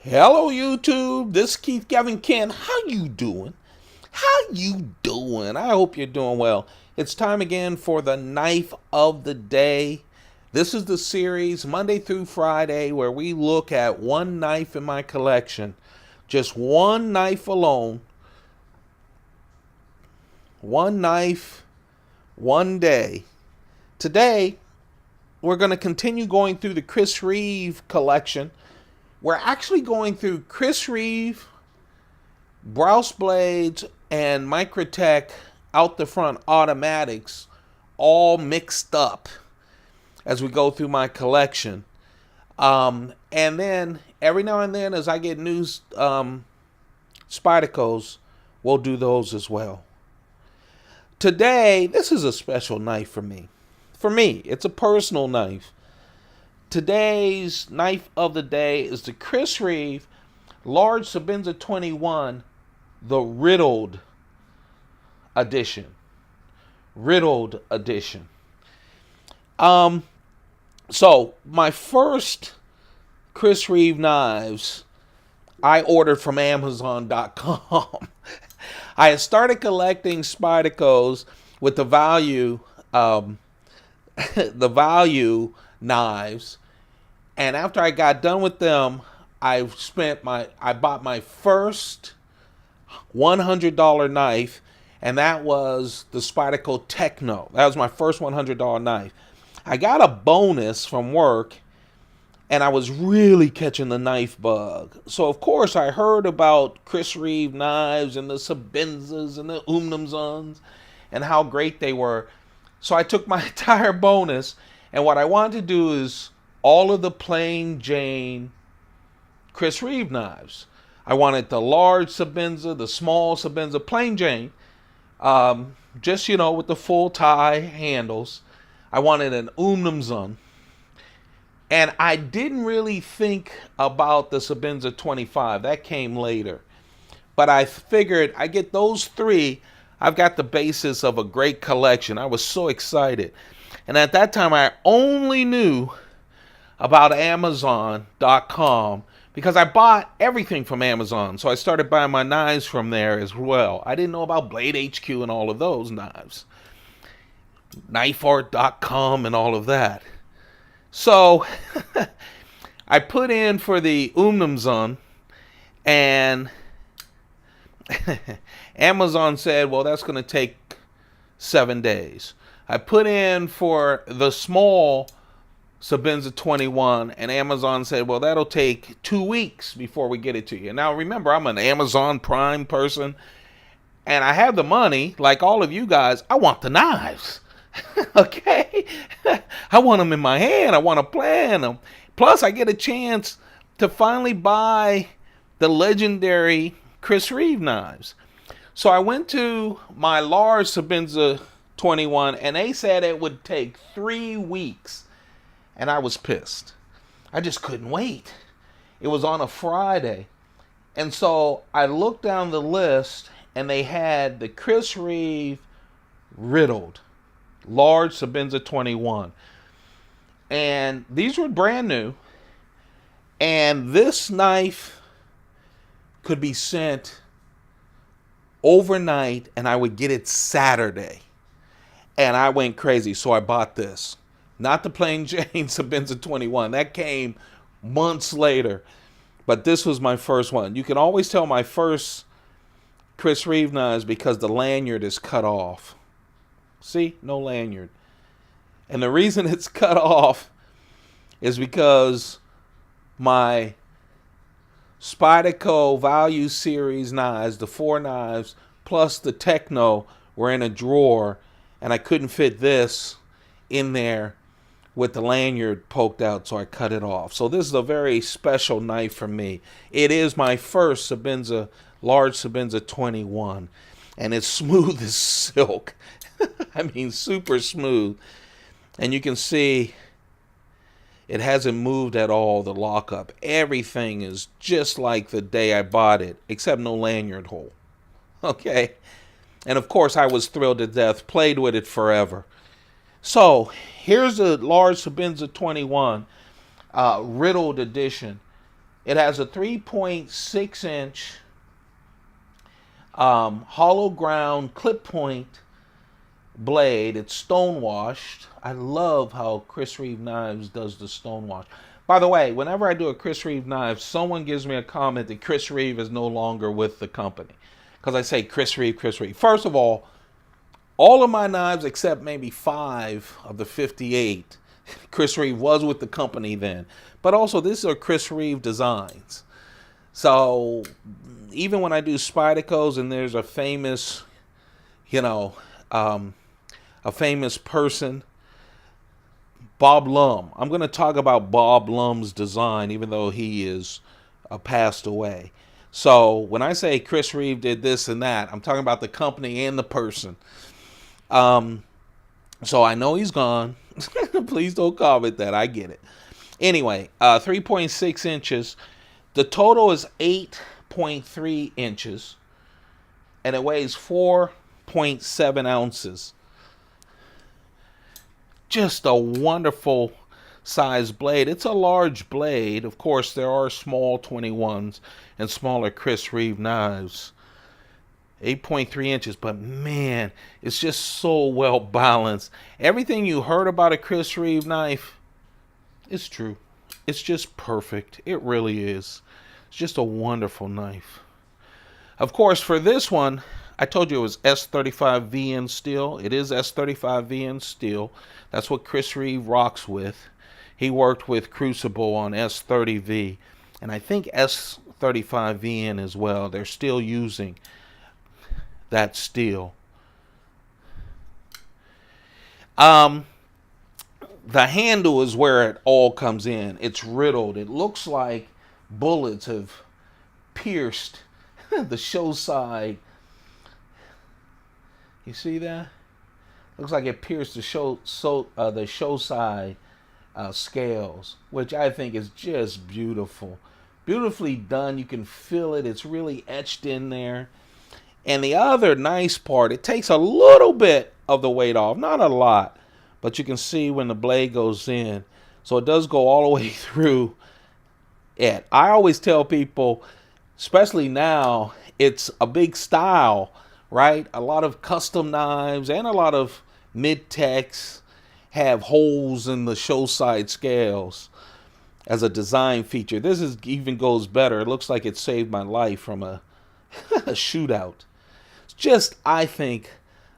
Hello YouTube, this is Keith Gavin Ken. How you doing? How you doing? I hope you're doing well. It's time again for the knife of the day. This is the series Monday through Friday where we look at one knife in my collection. Just one knife alone. One knife, one day. Today, we're going to continue going through the Chris Reeve collection. We're actually going through Chris Reeve, Browse Blades, and Microtech out the front automatics all mixed up as we go through my collection. And then every now and then as I get new Spydercos, we'll do those as well. Today, this is a special knife for me. For me, it's a personal knife. Today's knife of the day is the Chris Reeve Large Sebenza 21, the Riddled edition. Riddled edition. So my first Chris Reeve knives I ordered from Amazon.com. I had started collecting Spydercos with the value knives. And after I got done with them, I bought my first $100 knife, and that was the Spyderco Techno. That was my first $100 knife. I got a bonus from work, and I was really catching the knife bug. So of course I heard about Chris Reeve knives and the Sebenzas and the Umnumzuns and how great they were. So I took my entire bonus, and what I wanted to do is all of the plain Jane Chris Reeve knives. I wanted the large Sebenza, the small Sebenza, plain Jane, just, with the full tie handles. I wanted an Umnumzun. And I didn't really think about the Sebenza 25. That came later. But I figured I get those three, I've got the basis of a great collection. I was so excited. And at that time, I only knew about Amazon.com because I bought everything from Amazon. So I started buying my knives from there as well. I didn't know about Blade HQ and all of those knives. KnifeArt.com and all of that. So I put in for the Umnumzun, and Amazon said, well, that's going to take 7 days. I put in for the small Sebenza 21, and Amazon said, well, that'll take 2 weeks before we get it to you. Now, remember, I'm an Amazon Prime person, and I have the money, like all of you guys. I want the knives, okay? I want them in my hand. I want to plan them. Plus, I get a chance to finally buy the legendary Chris Reeve knives. So I went to my large Sebenza 21, and they said it would take 3 weeks. And I was pissed. I just couldn't wait. It was on a Friday. And so I looked down the list, and they had the Chris Reeve Riddled Large Sebenza 21. And these were brand new. And this knife could be sent overnight, and I would get it Saturday. And I went crazy, so I bought this. Not the plain Jane Sebenza 21. That came months later. But this was my first one. You can always tell my first Chris Reeve knives because the lanyard is cut off. See? No lanyard. And the reason it's cut off is because my Spyderco Value Series knives, the 4 knives, plus the Techno were in a drawer, and I couldn't fit this in there with the lanyard poked out, so I cut it off. So this is a very special knife for me. It is my first Sebenza, large Sebenza 21, and it's smooth as silk. I mean, super smooth. And you can see it hasn't moved at all, the lockup. Everything is just like the day I bought it, except no lanyard hole. Okay? And of course, I was thrilled to death, played with it forever. So here's a large Sebenza 21 Riddled edition. It has a 3.6 inch hollow ground clip point blade. It's stone washed. I love how Chris Reeve Knives does the stone wash. By the way, whenever I do a Chris Reeve Knives, someone gives me a comment that Chris Reeve is no longer with the company. Because I say Chris Reeve, Chris Reeve. First of all of my knives, except maybe 5 of the 58, Chris Reeve was with the company then. But also, these are Chris Reeve designs. So, even when I do Spydercos and there's a famous, a famous person, Bob Lum. I'm going to talk about Bob Lum's design, even though he is passed away. So when I say Chris Reeve did this and that, I'm talking about the company and the person. So I know he's gone. Please don't comment that. I get it. Anyway, 3.6 inches. The total is 8.3 inches. And it weighs 4.7 ounces. Just a wonderful size blade. It's a large blade. Of course, there are small 21s and smaller Chris Reeve knives. 8.3 inches, but man, it's just so well balanced. Everything you heard about a Chris Reeve knife is true. It's just perfect. It really is. It's just a wonderful knife. Of course, for this one, I told you it was S35VN steel. It is S35VN steel. That's what Chris Reeve rocks with. He worked with Crucible on S30V, and I think S35VN as well. They're still using that steel. The handle is where it all comes in. It's riddled. It looks like bullets have pierced the show side. You see that? Looks like it pierced the show side scales, which I think is just beautiful. Beautifully done. You can feel it. It's really etched in there. And the other nice part, it takes a little bit of the weight off. Not a lot, but you can see when the blade goes in. So it does go all the way through it. I always tell people, especially now, it's a big style, right? A lot of custom knives and a lot of mid-techs have holes in the show side scales as a design feature. This even goes better. It looks like it saved my life from a shootout. It's just, I think,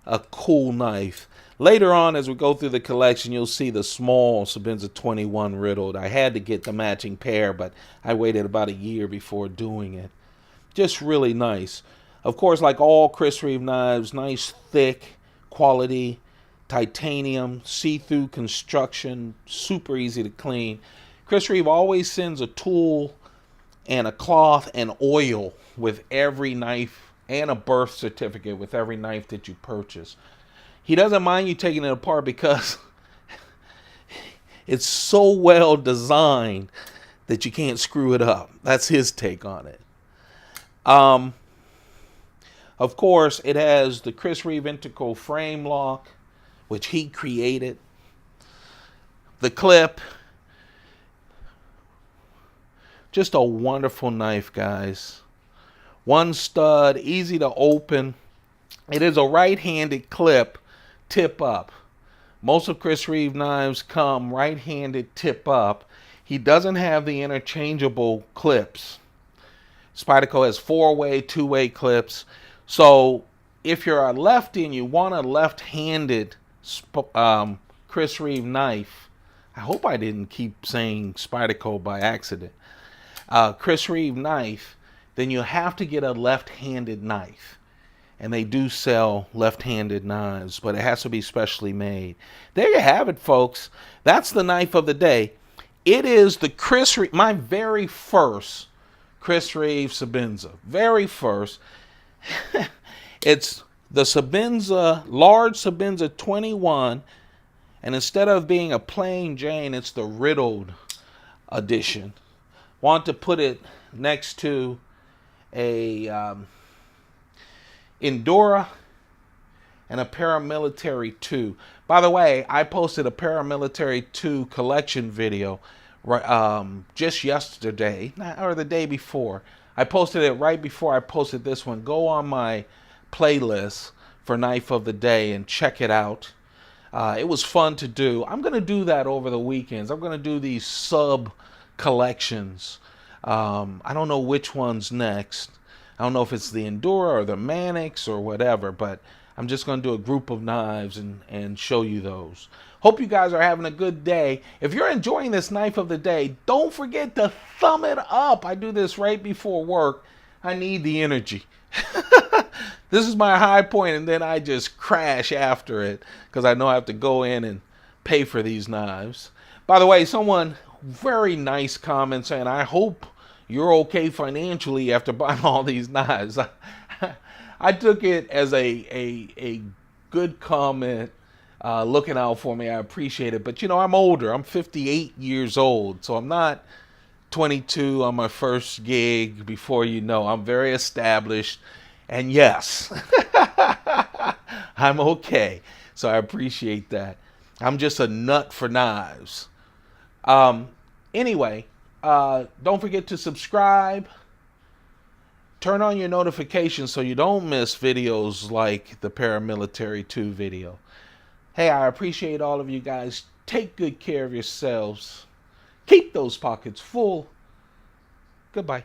a cool knife. Later on, as we go through the collection, you'll see the small Sebenza 21 Riddled. I had to get the matching pair, but I waited about a year before doing it. Just really nice. Of course, like all Chris Reeve knives, nice, thick, quality, titanium, see-through construction, super easy to clean. Chris Reeve always sends a tool and a cloth and oil with every knife, and a birth certificate with every knife that you purchase. He doesn't mind you taking it apart because it's so well designed that you can't screw it up. That's his take on it. Of course, it has the Chris Reeve integral frame lock, which he created. The clip. Just a wonderful knife, guys. One stud, easy to open. It is a right-handed clip, tip up. Most of Chris Reeve knives come right-handed, tip up. He doesn't have the interchangeable clips. Spyderco has 4-way, 2-way clips. So if you're a lefty and you want a left-handed Chris Reeve knife, I hope I didn't keep saying Spyderco by accident. Chris Reeve knife, then you have to get a left-handed knife. And they do sell left-handed knives, but it has to be specially made. There you have it, folks. That's the knife of the day. It is the Chris Reeve, my very first Chris Reeve Sebenza. Very first. It's the Sebenza, large Sebenza 21. And instead of being a plain Jane, it's the Riddled edition. Want to put it next to a Endura and a Paramilitary 2. By the way, I posted a Paramilitary 2 collection video just yesterday or the day before. I posted it right before I posted this one. Go on my playlist for Knife of the Day and check it out. It was fun to do. I'm going to do that over the weekends. I'm going to do these sub collections. I don't know which one's next. I don't know if it's the Endura or the Manix or whatever, but I'm just going to do a group of knives and show you those. Hope you guys are having a good day. If you're enjoying this Knife of the Day, don't forget to thumb it up. I do this right before work. I need the energy. This is my high point, and then I just crash after it because I know I have to go in and pay for these knives. By the way, someone very nice comment saying, I hope you're okay financially after buying all these knives. I took it as a good comment, looking out for me. I appreciate it. But, you know, I'm older. I'm 58 years old, so I'm not 22 on my first gig. Before you know, I'm very established. And yes, I'm okay. So I appreciate that. I'm just a nut for knives. Anyway, don't forget to subscribe. Turn on your notifications so you don't miss videos like the Paramilitary 2 video. Hey, I appreciate all of you guys. Take good care of yourselves. Keep those pockets full. Goodbye.